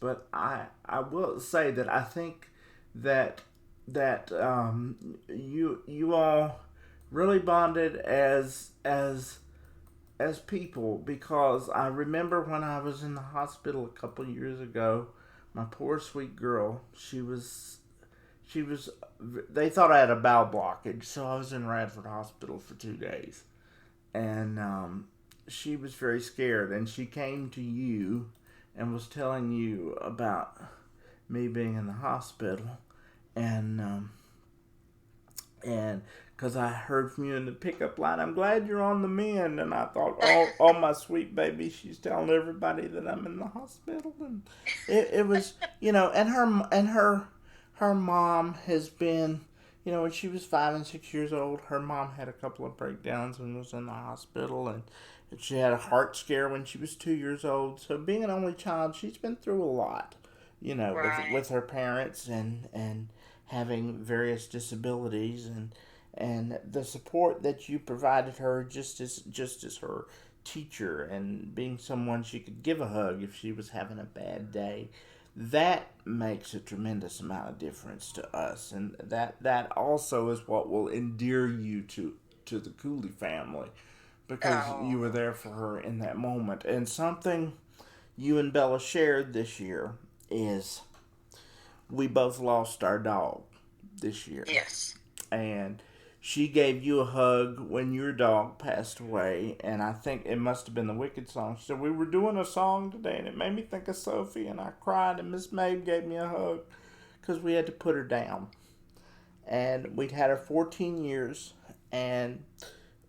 but I will say that I think that you all really bonded as people, because I remember when I was in the hospital a couple years ago, my poor sweet girl, she was they thought I had a bowel blockage, so I was in Radford Hospital for 2 days, and she was very scared, and she came to you and was telling you about me being in the hospital, and and because I heard from you in the pickup line, I'm glad you're on the mend, and I thought, oh my sweet baby, she's telling everybody that I'm in the hospital, and it was, and her mom has been, when she was 5 and 6 years old, her mom had a couple of breakdowns and was in the hospital, and she had a heart scare when she was 2 years old. So being an only child, she's been through a lot, with Right. her parents and having various disabilities, and the support that you provided her, just as her teacher, and being someone she could give a hug if she was having a bad day, that makes a tremendous amount of difference to us, and that also is what will endear you to the Cooley family, because you were Oh, there for her in that moment. And something you and Bella shared this year is we both lost our dog this year, yes. and she gave you a hug when your dog passed away, and I think it must have been the Wicked song. She said, we were doing a song today, and it made me think of Sophie, and I cried, and Miss Mabe gave me a hug, because we had to put her down. And we'd had her 14 years, and,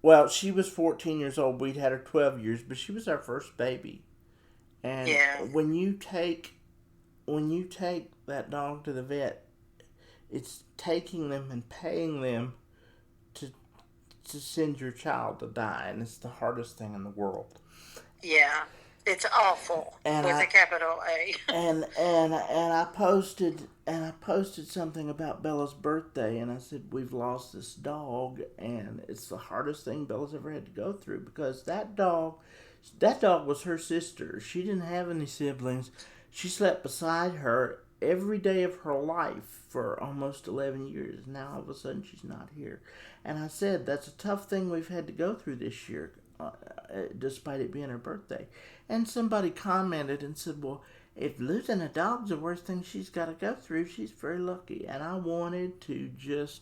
well, she was 14 years old. We'd had her 12 years, but she was our first baby. And Yeah. when you take that dog to the vet, it's taking them and paying them to to send your child to die, and it's the hardest thing in the world. Yeah. It's awful And with I a capital A. and I posted something about Bella's birthday, and I said we've lost this dog, and it's the hardest thing Bella's ever had to go through, because that dog was her sister. She didn't have any siblings. She slept beside her every day of her life for almost 11 years. Now all of a sudden she's not here. And I said, that's a tough thing we've had to go through this year, despite it being her birthday. And somebody commented and said, well, if losing a dog's the worst thing she's got to go through, she's very lucky. And I wanted to just,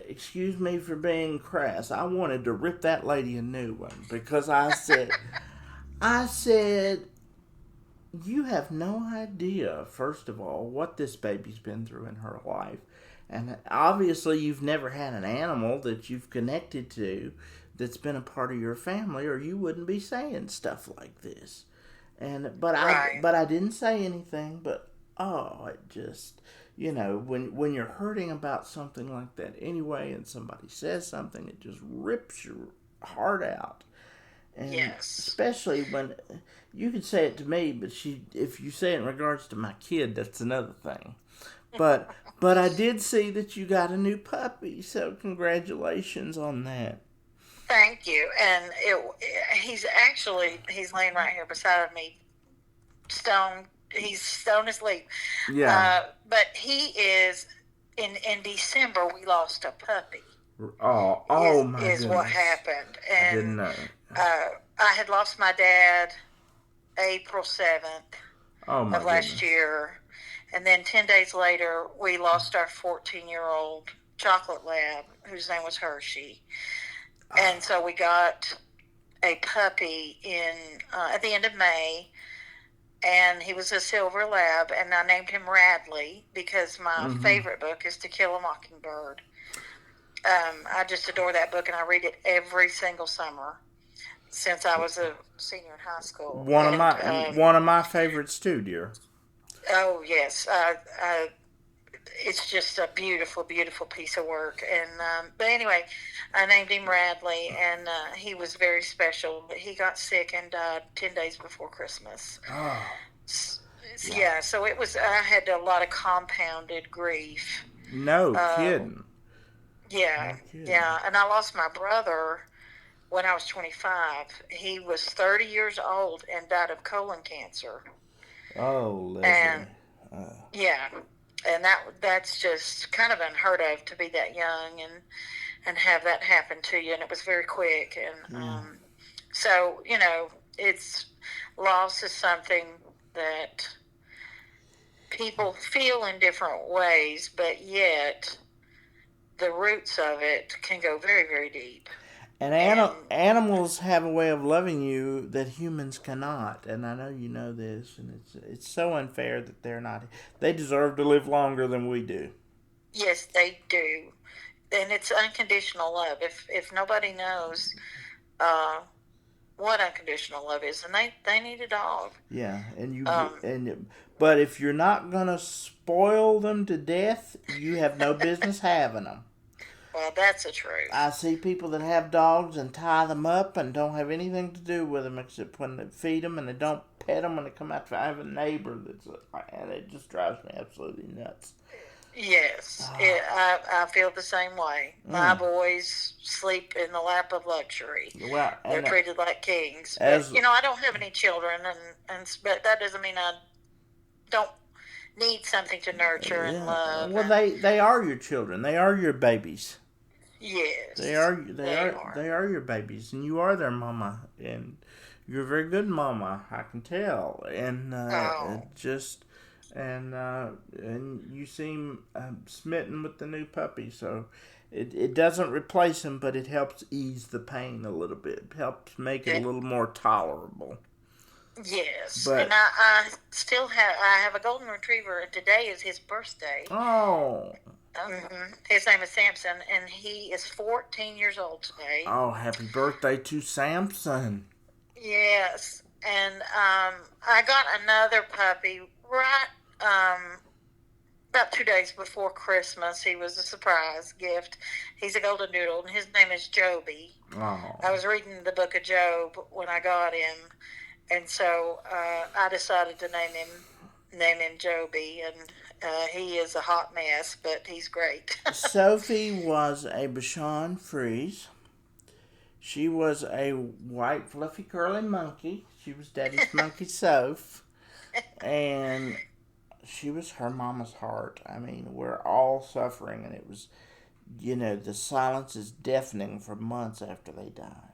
excuse me for being crass, I wanted to rip that lady a new one, because I said, you have no idea, first of all, what this baby's been through in her life. And obviously, you've never had an animal that you've connected to that's been a part of your family, or you wouldn't be saying stuff like this. And but I Right. but I didn't say anything. But it just, when you're hurting about something like that anyway, and somebody says something, it just rips your heart out. And Yes. especially when you can say it to me, but if you say it in regards to my kid, that's another thing. But I did see that you got a new puppy, so congratulations on that. Thank you. And he's laying right here beside me, stone. He's stone asleep. Yeah. But he is in December. We lost a puppy. Oh my Is what goodness. happened, I didn't and know. I had lost my dad April 7th Oh my of last goodness. year, and then 10 days later we lost our 14-year-old chocolate lab whose name was Hershey, and so we got a puppy in at the end of May, and he was a silver lab, and I named him Radley because my Mm-hmm. favorite book is To Kill a Mockingbird. I just adore that book, and I read it every single summer since I was a senior in high school. One of And my one of my favorites too, dear. oh yes, it's just a beautiful, beautiful piece of work. And but anyway, I named him Radley, and he was very special. But he got sick and died 10 days before Christmas. Oh, yeah. Yeah, so it was. I had a lot of compounded grief. No Uh, kidding. yeah, No kidding. yeah, and I lost my brother when I was 25. He was 30 years old and died of colon cancer. Oh, And Leslie. Uh, yeah, and that's just kind of unheard of to be that young and have that happen to you. And it was very quick. And yeah. so it's loss is something that people feel in different ways, but yet the roots of it can go very, very deep. And And animals have a way of loving you that humans cannot, and I know you know this. And it's so unfair that they're not. They deserve to live longer than we do. yes, they do. And it's unconditional love. If nobody knows uh, what unconditional love is, and they need a dog. Yeah, and Um, but if you're not gonna spoil them to death, you have no business having them. well, that's the truth. I see people that have dogs and tie them up and don't have anything to do with them except when they feed them, and they don't pet them when they come out. I have a neighbor and it just drives me absolutely nuts. Yes, Oh, I feel the same way. My mm. boys sleep in the lap of luxury. Well, They're and treated like kings. But as I don't have any children, but that doesn't mean I don't need something to nurture and yeah, love. well, And they are your children. They are your babies. yes, they are. They are your babies, and you are their mama, and you're a very good mama. I can tell, and Oh, just and you seem smitten with the new puppy. So it doesn't replace him, but it helps ease the pain a little bit. It helps make it a it, little more tolerable. yes. And But I still have a golden retriever, and today is his birthday. oh, His name is Samson, and he is 14 years old today. oh, happy birthday to Samson! Yes, and I got another puppy right about 2 days before Christmas. He was a surprise gift. He's a golden doodle, and his name is Joby. Oh, I was reading the book of Job when I got him, and so I decided to name him Joby, and he is a hot mess, but he's great. Sophie was a Bashan Frise. She was a white, fluffy, curly monkey. She was Daddy's monkey, Soph. And she was her mama's heart. I mean, we're all suffering, and it was, the silence is deafening for months after they die.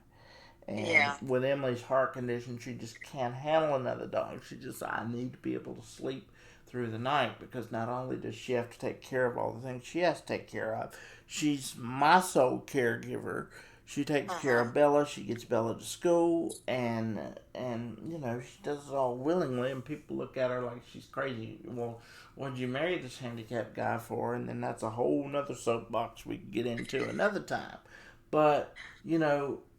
And Yeah. with Emily's heart condition, she just can't handle another dog. I need to be able to sleep through the night because not only does she have to take care of all the things she has to take care of, she's my sole caregiver. She takes care Uh-huh. of Bella. She gets Bella to school, and she does it all willingly. And people look at her like she's crazy. Well, what'd you marry this handicapped guy for? And then that's a whole nother soapbox we could get into another time. But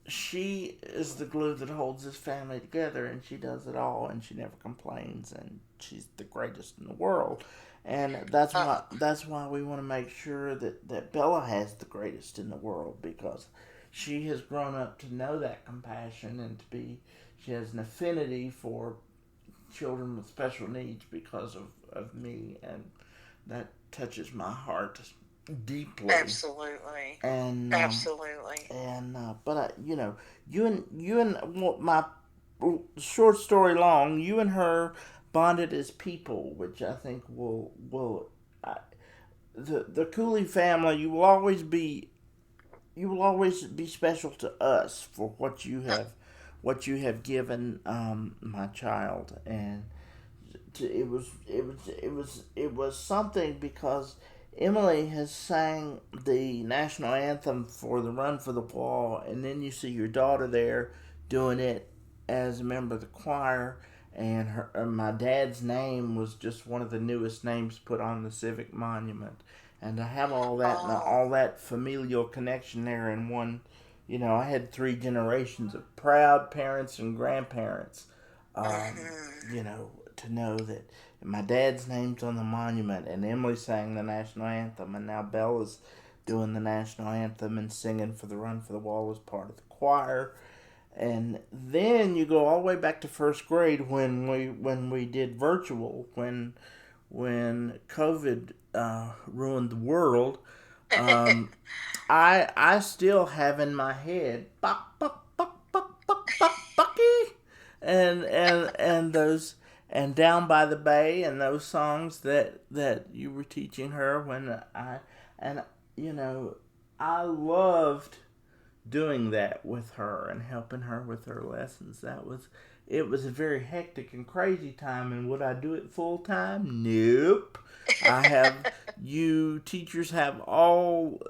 she is the glue that holds this family together, and she does it all, and she never complains, and she's the greatest in the world. And Uh, that's why we want to make sure that Bella has the greatest in the world, because she has grown up to know that compassion, and she has an affinity for children with special needs because of me, and that touches my heart deeply. Absolutely. And Absolutely. but you and well, my short story long, you and her bonded as people, which I think will the Cooley family. You will always be special to us for what you have given my child. And it was something because Emily has sang the national anthem for the Run for the Wall, and then you see your daughter there doing it as a member of the choir. And my dad's name was just one of the newest names put on the civic monument. And to have all that and Oh. all that familial connection there in one, I had three generations of proud parents and grandparents. Hmm. To know that my dad's name's on the monument, and Emily sang the national anthem, and now Bella's doing the national anthem and singing for the Run for the Wall as part of the choir. And then you go all the way back to first grade when we did virtual, when COVID ruined the world. Um, I still have in my head Buck, Buck, Buck, Buck, Buck, Buck, Bucky, and those and Down by the Bay and those songs that you were teaching her and you know, I loved doing that with her and helping her with her lessons. It was a very hectic and crazy time, and would I do it full time? Nope. You teachers have all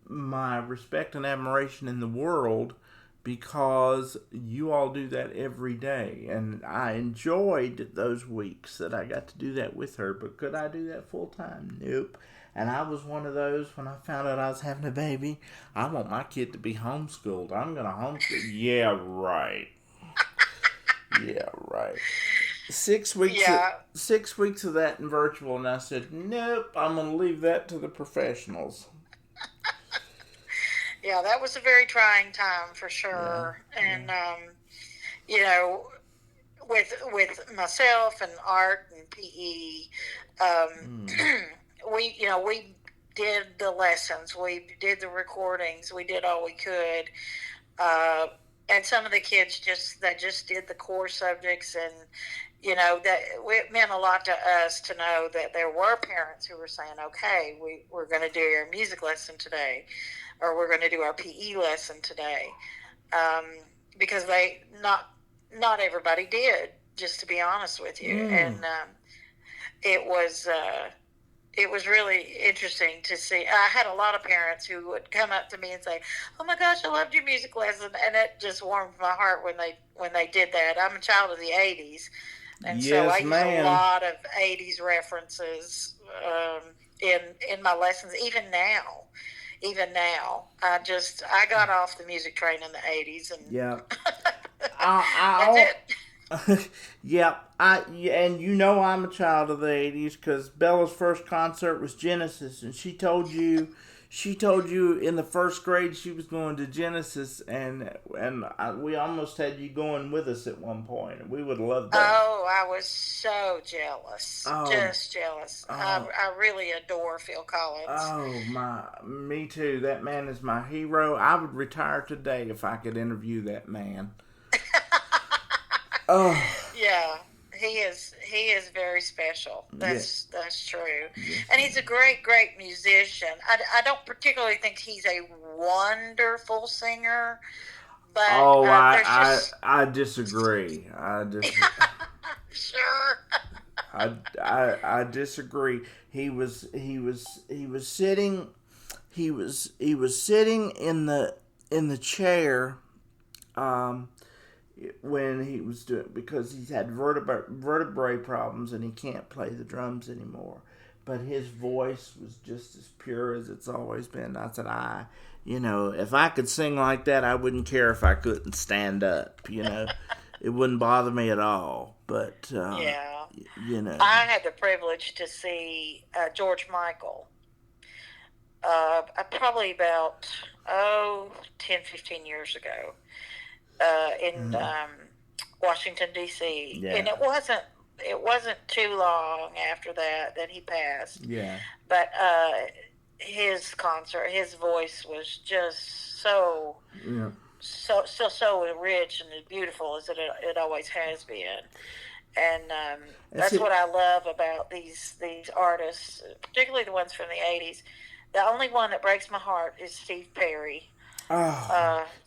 my respect and admiration in the world because you all do that every day. And I enjoyed those weeks that I got to do that with her, but could I do that full time? Nope. And I was one of those when I found out I was having a baby. I want my kid to be homeschooled. I'm going to homeschool. Yeah, right. Yeah, right. 6 weeks. Yeah. 6 weeks of that in virtual, and I said, nope. I'm going to leave that to the professionals. Yeah, that was a very trying time for sure. Yeah. And you know, with myself and art and PE, we did the lessons, we did the recordings, we did all we could. And some of the kids just did the core subjects, and you know that it meant a lot to us to know that there were parents who were saying, okay, we're going to do our music lesson today, or we're going to do our PE lesson today, because not everybody did, just to be honest with you. And it was really interesting to see. I had a lot of parents who would come up to me and say, oh my gosh, I loved your music lesson, and it just warmed my heart when they did that. I'm a child of the 80s, and so I use a lot of 80s references in my lessons, even now. I got off the music train in the 80s, and yeah. that's it. Yeah, and you know I'm a child of the 80s because Bella's first concert was Genesis, and she told you in the first grade she was going to Genesis, and we almost had you going with us at one point, and we would have loved that. Oh, I was so jealous, just jealous. I really adore Phil Collins. Oh me too. That man is my hero. I would retire today if I could interview that man. Oh. Yeah, he is very special. That's true. Yes. And he's a great musician. I don't particularly think he's a wonderful singer, but I disagree. Sure. I disagree. He was sitting in the chair when he was doing, because he's had vertebrae problems and he can't play the drums anymore. But his voice was just as pure as it's always been. I said, if I could sing like that, I wouldn't care if I couldn't stand up. It wouldn't bother me at all. But yeah, I had the privilege to see George Michael. Probably about 10-15 years ago. In Washington D.C. Yeah. And it wasn't too long after that he passed. Yeah. But his concert, his voice was just so rich and as beautiful as it always has been. And that's what I love about these artists, particularly the ones from the 80s. The only one that breaks my heart is Steve Perry.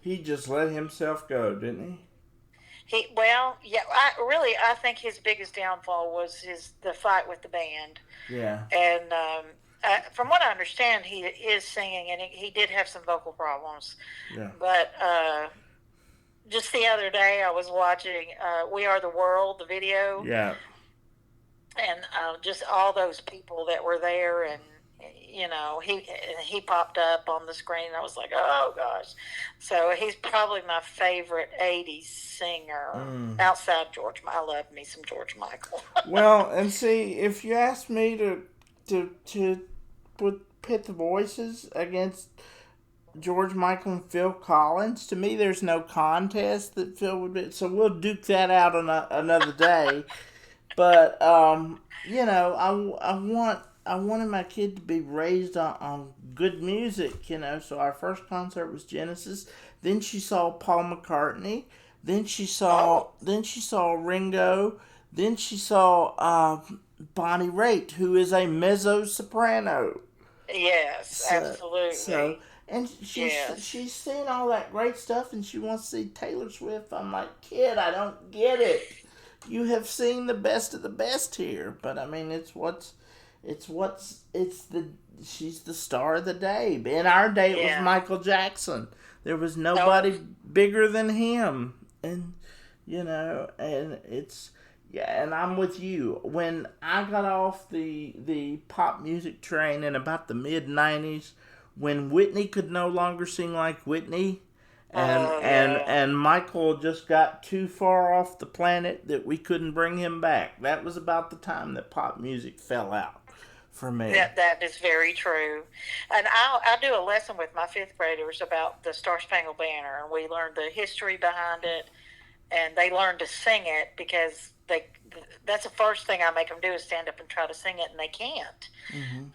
He just let himself go, didn't he? I think his biggest downfall was the fight with the band. Yeah. And from what I understand, he is singing, and he did have some vocal problems. Yeah. But just the other day, I was watching "We Are the World," the video. Yeah. And just all those people that were there, and he popped up on the screen, and I was like, oh gosh. So he's probably my favorite 80s singer outside George. I love me some George Michael. Well, and see, if you ask me to pit the voices against George Michael and Phil Collins, to me there's no contest that Phil would be, so we'll duke that out on another day. But I wanted my kid to be raised on good music, so our first concert was Genesis. Then she saw Paul McCartney. Then she saw Ringo. Then she saw Bonnie Raitt, who is a mezzo soprano. Yes, So absolutely. and Yes. she's seen all that great stuff, and she wants to see Taylor Swift. I'm like, kid, I don't get it. You have seen the best of the best here, but I mean, it's the she's the star of the day. In our day, it was Yeah. Michael Jackson. There was Oh, nobody bigger than him, and and it's yeah, and I'm with you. When I got off the pop music train in about the mid '90s, when Whitney could no longer sing like Whitney, oh yeah. and Michael just got too far off the planet that we couldn't bring him back. That was about the time that pop music fell out for me. That is very true, and I do a lesson with my fifth graders about the Star Spangled Banner, and we learned the history behind it, and they learn to sing it because that's the first thing I make them do is stand up and try to sing it, and they can't. Mm-hmm.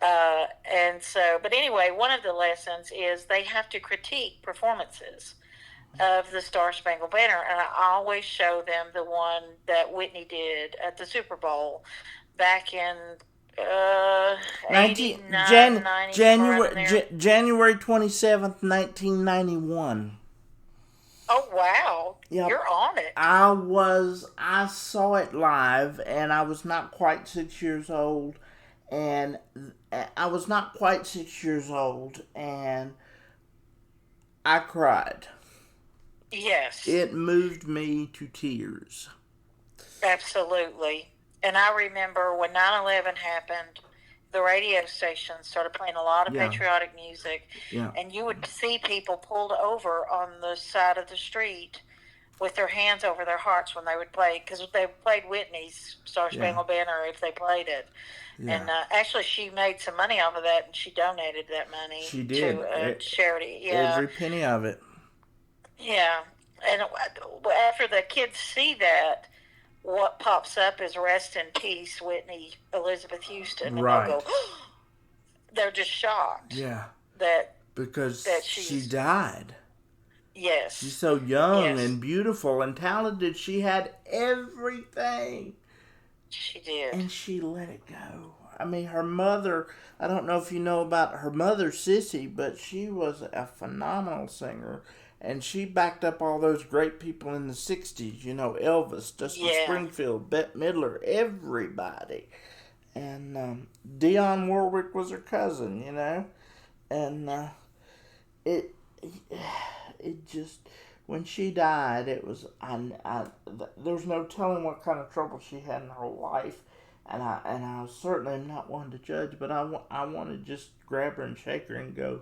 And so, but anyway, one of the lessons is they have to critique performances of the Star Spangled Banner, and I always show them the one that Whitney did at the Super Bowl back in uh, 19, 89, 90, somewhere around in there. January 27th, 1991. Oh, wow. Yep. You're on it. I saw it live, and I was not quite 6 years old, and I was not quite 6 years old, and I cried. Yes, It moved me to tears. absolutely. And I remember when 9/11 happened, the radio station started playing a lot of Yeah, patriotic music, yeah, and you would see people pulled over on the side of the street with their hands over their hearts when they would play, because they played Whitney's Star yeah, Spangled Banner if they played it. yeah. And actually, she made some money off of that, and she donated that money She to did. a charity. Yeah, Every penny of it. yeah. And after the kids see that, what pops up is "Rest in Peace, Whitney Elizabeth Houston," and they'll Right. go, they're just shocked Yeah. that Because she she's died. She's yes, so young yes, and beautiful and talented. She had everything. she did. And she let it go. I mean, her mother, I don't know if you know about her mother, Sissy, but she was a phenomenal singer. And she backed up all those great people in the 60s, Elvis, Dusty Yeah, Springfield, Bette Midler, everybody. And Dionne Warwick was her cousin. And it, it just, when she died, it was, there's no telling what kind of trouble she had in her life. And I certainly am not one to judge, but I want to just grab her and shake her and go,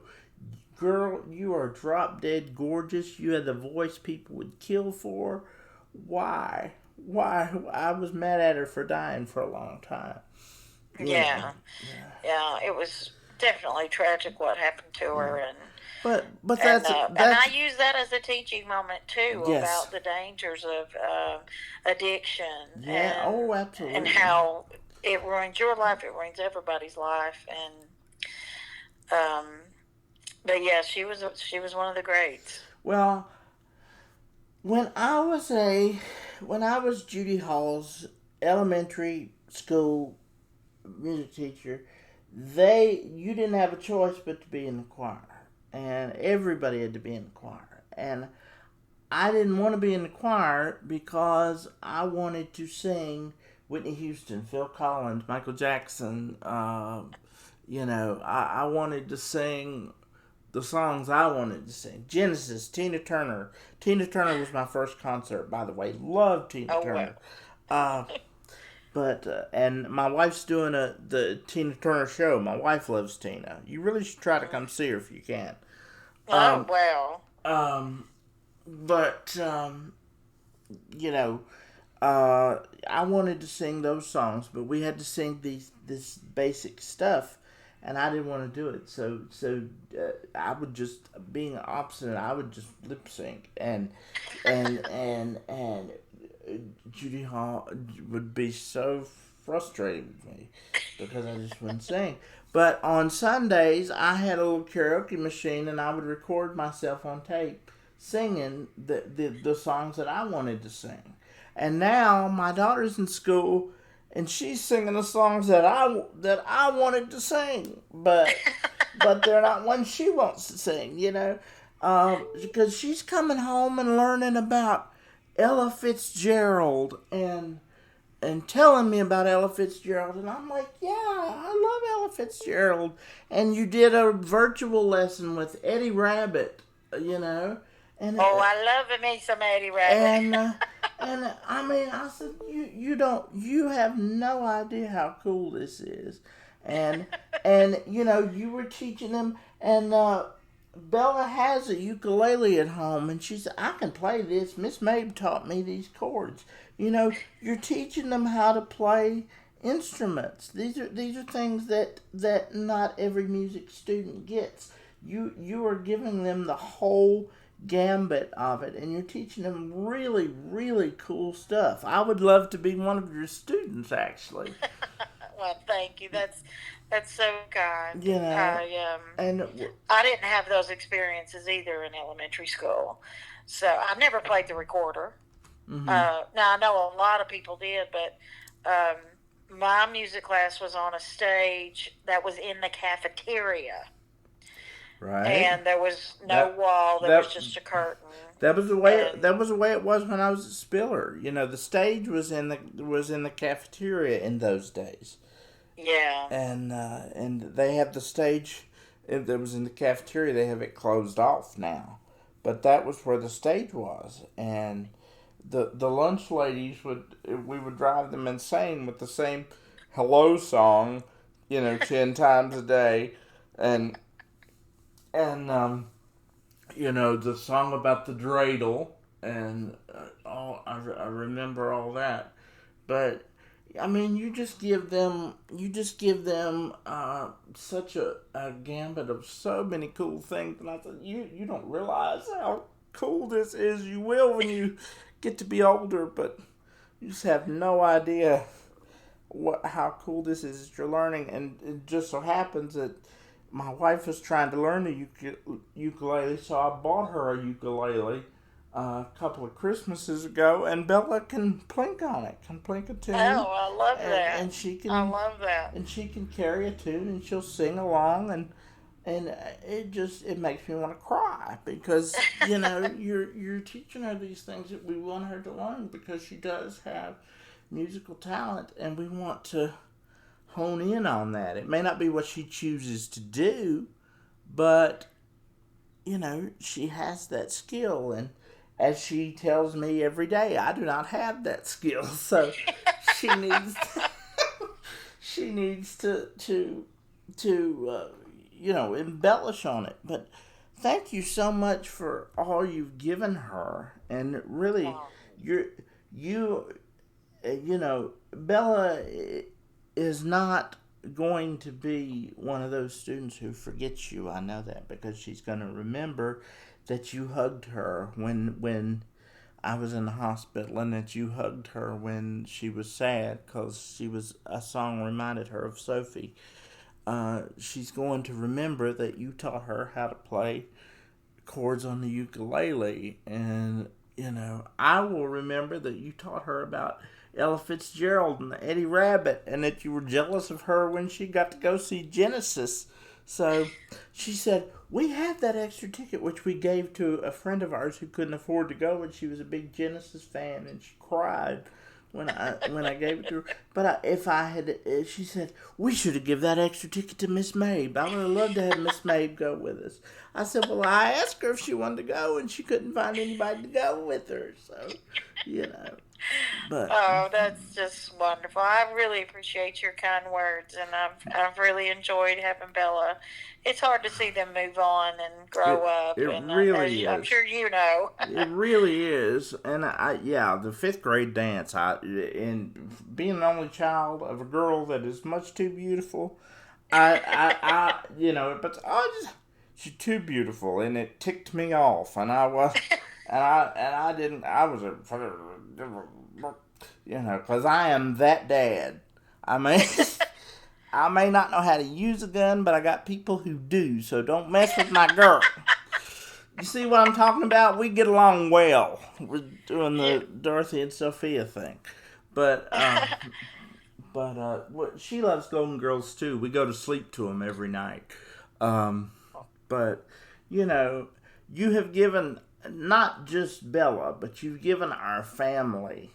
girl, you are drop dead gorgeous. You had the voice people would kill for. Why? Why? I was mad at her for dying for a long time. You know. yeah, Yeah. yeah. It was definitely tragic what happened to Yeah. her, But and that's and I use that as a teaching moment too yes. about the dangers of addiction Yeah. Oh, and absolutely. how it ruins your life, it ruins everybody's life, and um, but yeah, she was one of the greats. Well, when I was Judy Hall's elementary school music teacher, you didn't have a choice but to be in the choir, and everybody had to be in the choir, and I didn't want to be in the choir because I wanted to sing Whitney Houston, Phil Collins, Michael Jackson. I wanted to sing the songs I wanted to sing. Genesis, Tina Turner. Tina Turner was my first concert, by the way. Loved Tina Oh well. Turner. Uh, and my wife's doing the Tina Turner show. My wife loves Tina. You really should try to come see her if you can. Oh Um, well. um, but you know, uh, I wanted to sing those songs, but we had to sing this basic stuff, and I didn't want to do it. I would just, being obstinate, I would just lip sync, and Judy Hall would be so frustrated with me because I just wouldn't sing. But on Sundays, I had a little karaoke machine, and I would record myself on tape singing the songs that I wanted to sing. And now my daughter's in school, and she's singing the songs that I wanted to sing, but they're not ones she wants to sing, because she's coming home and learning about Ella Fitzgerald and telling me about Ella Fitzgerald, and I'm like, yeah, I love Ella Fitzgerald. And you did a virtual lesson with Eddie Rabbit, and I love me some Eddie Rabbit. and I mean, I said, you have no idea how cool this is, and you were teaching them, and Bella has a ukulele at home, and she said, I can play this. Miss Mabe taught me these chords. You're teaching them how to play instruments. These are things that not every music student gets. You are giving them the whole gambit of it, and you're teaching them really, really cool stuff. I would love to be one of your students, actually. Well, thank you. That's so kind. And I didn't have those experiences either in elementary school, so I never played the recorder. Mm-hmm. Now I know a lot of people did, but my music class was on a stage that was in the cafeteria. Right. And there was no wall. There was just a curtain. That was the way. That was the way it was when I was at Spiller. The stage was in the cafeteria in those days. Yeah. And they have the stage that was in the cafeteria. They have it closed off now, but that was where the stage was. And the lunch ladies we would drive them insane with the same hello song, 10 times a day, and the song about the dreidel, and I remember all that. But I mean, you just give them such a gambit of so many cool things, and I thought you don't realize how cool this is. You will when you get to be older, but you just have no idea how cool this is that you're learning. And it just so happens that my wife was trying to learn the ukulele, so I bought her a ukulele a couple of Christmases ago, and Bella can plink on it, can plink a tune. Oh, I love that. And she can. I love that. And she can carry a tune, and she'll sing along, and it makes me want to cry, because you're teaching her these things that we want her to learn, because she does have musical talent, and we want to hone in on that. It may not be what she chooses to do, but she has that skill, and as she tells me every day, I do not have that skill, so she needs to embellish on it. But thank you so much for all you've given her, and really, Bella is not going to be one of those students who forgets you. I know that, because she's going to remember that you hugged her when I was in the hospital, and that you hugged her when she was sad because a song reminded her of Sophie. She's going to remember that you taught her how to play chords on the ukulele, and I will remember that you taught her about Ella Fitzgerald and Eddie Rabbit, and that you were jealous of her when she got to go see Genesis. So she said, we had that extra ticket, which we gave to a friend of ours who couldn't afford to go, and she was a big Genesis fan, and she cried when I gave it to her. But she said, we should have given that extra ticket to Miss Mabe. I would have loved to have Miss Mabe go with us. I said, well, I asked her if she wanted to go, and she couldn't find anybody to go with her. So, But that's just wonderful. I really appreciate your kind words, and I've really enjoyed having Bella. It's hard to see them move on and grow up. It really is. I'm sure you know. It really is, and the 5th grade dance. And being an only child of a girl that is much too beautiful, she's too beautiful, and it ticked me off, and I was. Because I am that dad. I may not know how to use a gun, but I got people who do, so don't mess with my girl. You see what I'm talking about? We get along well. We're doing Yeah. the Dorothy and Sophia thing, but she loves Golden Girls too. We go to sleep to them every night. Um, but you know, you have given not just Bella, but you've given our family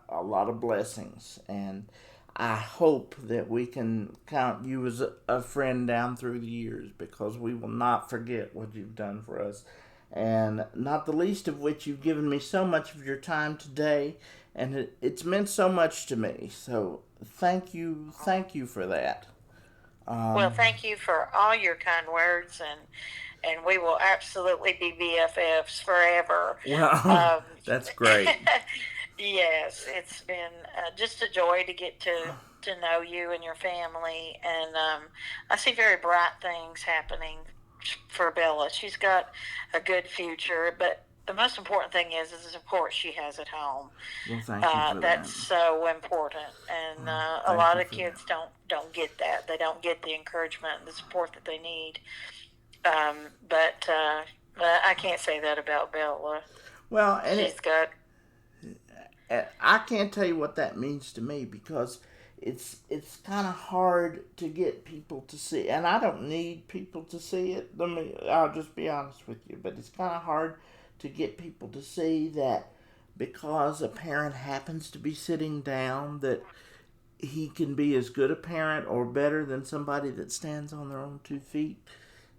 a lot of blessings, and I hope that we can count you as a friend down through the years, because we will not forget what you've done for us, and not the least of which you've given me so much of your time today, and it's meant so much to me. So thank you for that. Well, Um, thank you for all your kind words, and we will absolutely be BFFs forever. well, Um, that's great. yes, it's been just a joy to get to know you and your family, and I see very bright things happening for Bella. She's got a good future, but the most important thing is the support she has at home. Well, thank you for that. That's so important, and Well, a thank lot you of for that. kids don't get that. They don't get the encouragement and the support that they need. Um, but I can't say that about Bella. Well, She's got. I can't tell you what that means to me, because it's kind of hard to get people to see, and I don't need people to see it. I'll just be honest with you, but it's kind of hard to get people to see that because a parent happens to be sitting down, that he can be as good a parent or better than somebody that stands on their own 2 feet.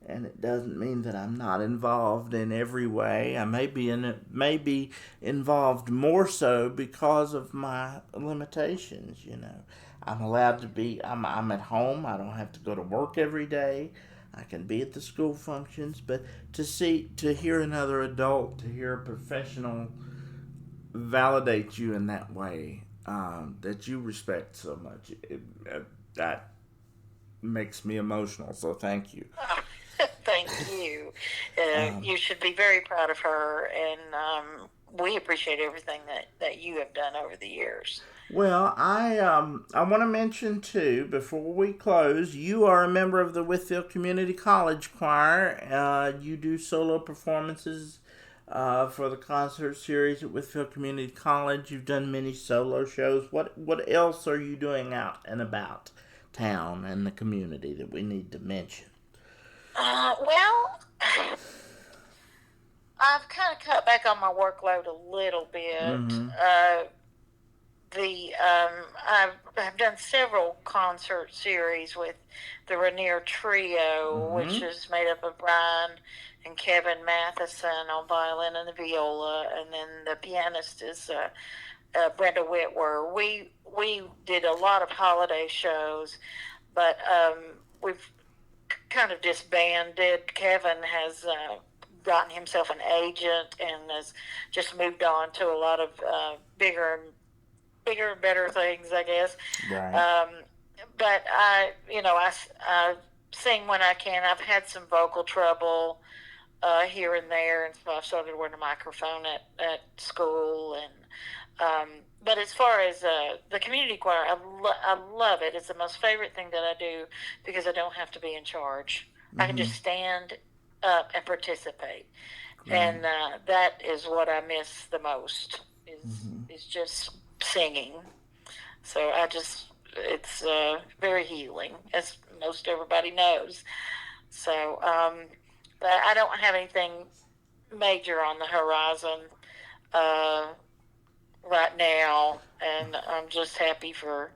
And it doesn't mean that I'm not involved in every way. I may be involved more so because of my limitations. I'm allowed to be. I'm at home. I don't have to go to work every day. I can be at the school functions, but to hear another adult, to hear a professional validate you in that way, that you respect so much, that makes me emotional. So thank you. Thank you. Um, You should be very proud of her, and we appreciate everything that you have done over the years. Well, I want to mention too, before we close, you are a member of the Whitfield Community College Choir. You do solo performances for the concert series at Whitfield Community College. You've done many solo shows. What else are you doing out and about town and the community that we need to mention? Well, I've kind of cut back on my workload a little bit. Mm-hmm. I've done several concert series with the Rainier Trio, which Mm-hmm. is made up of Brian and Kevin Matheson on violin and the viola, and then the pianist is Brenda Whitwer. We did a lot of holiday shows, but we've kind of disbanded. Kevin has gotten himself an agent and has just moved on to a lot of bigger and better things, I guess. Right. But I sing when I can. I've had some vocal trouble here and there, and so I've started wearing a microphone at school. But as far as the community choir, I love it. It's the most favorite thing that I do because I don't have to be in charge. I can Mm-hmm. just stand up and participate, Right. and that is what I miss the most. Mm-hmm. Is just singing. So it's very healing, as most everybody knows. So, but I don't have anything major on the horizon uh, right now, and I'm just happy for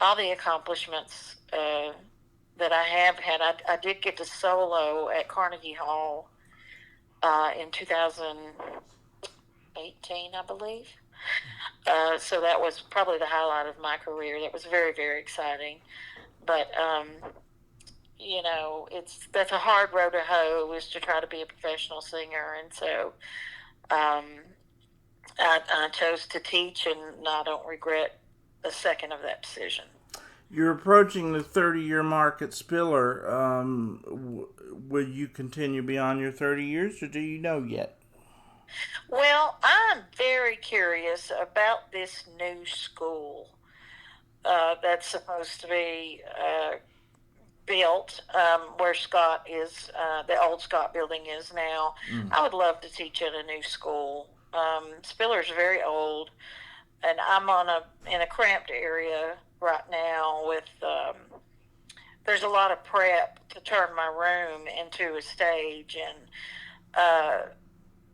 all the accomplishments that I have had. I did get to solo at Carnegie Hall in 2018, I believe. So that was probably the highlight of my career. That was very, very exciting. But that's a hard road to hoe, is to try to be a professional singer, and so um, I chose to teach, and I don't regret a second of that decision. You're approaching the 30-year mark at Spiller. Will you continue beyond your 30 years, or do you know yet? Well, I'm very curious about this new school that's supposed to be built where Scott is, the old Scott building is now. I would love to teach at a new school. Spiller's very old, and I'm in a cramped area right now with there's a lot of prep to turn my room into a stage, and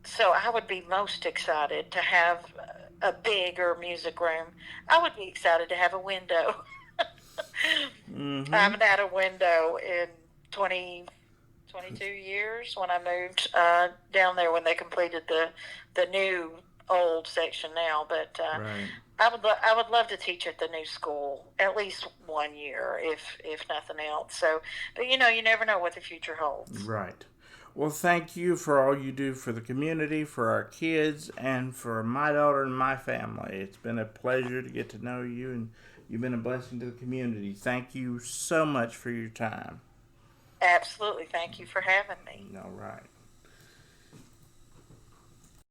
so I would be most excited to have a bigger music room. I would be excited to have a window. I haven't had a window in 22 years when I moved down there when they completed the new old section now. But Right. I would love to teach at the new school at least 1 year, if nothing else. So, but you never know what the future holds. Right. Well, thank you for all you do for the community, for our kids, and for my daughter and my family. It's been a pleasure to get to know you, and you've been a blessing to the community. Thank you so much for your time. Absolutely. Thank you for having me. All right.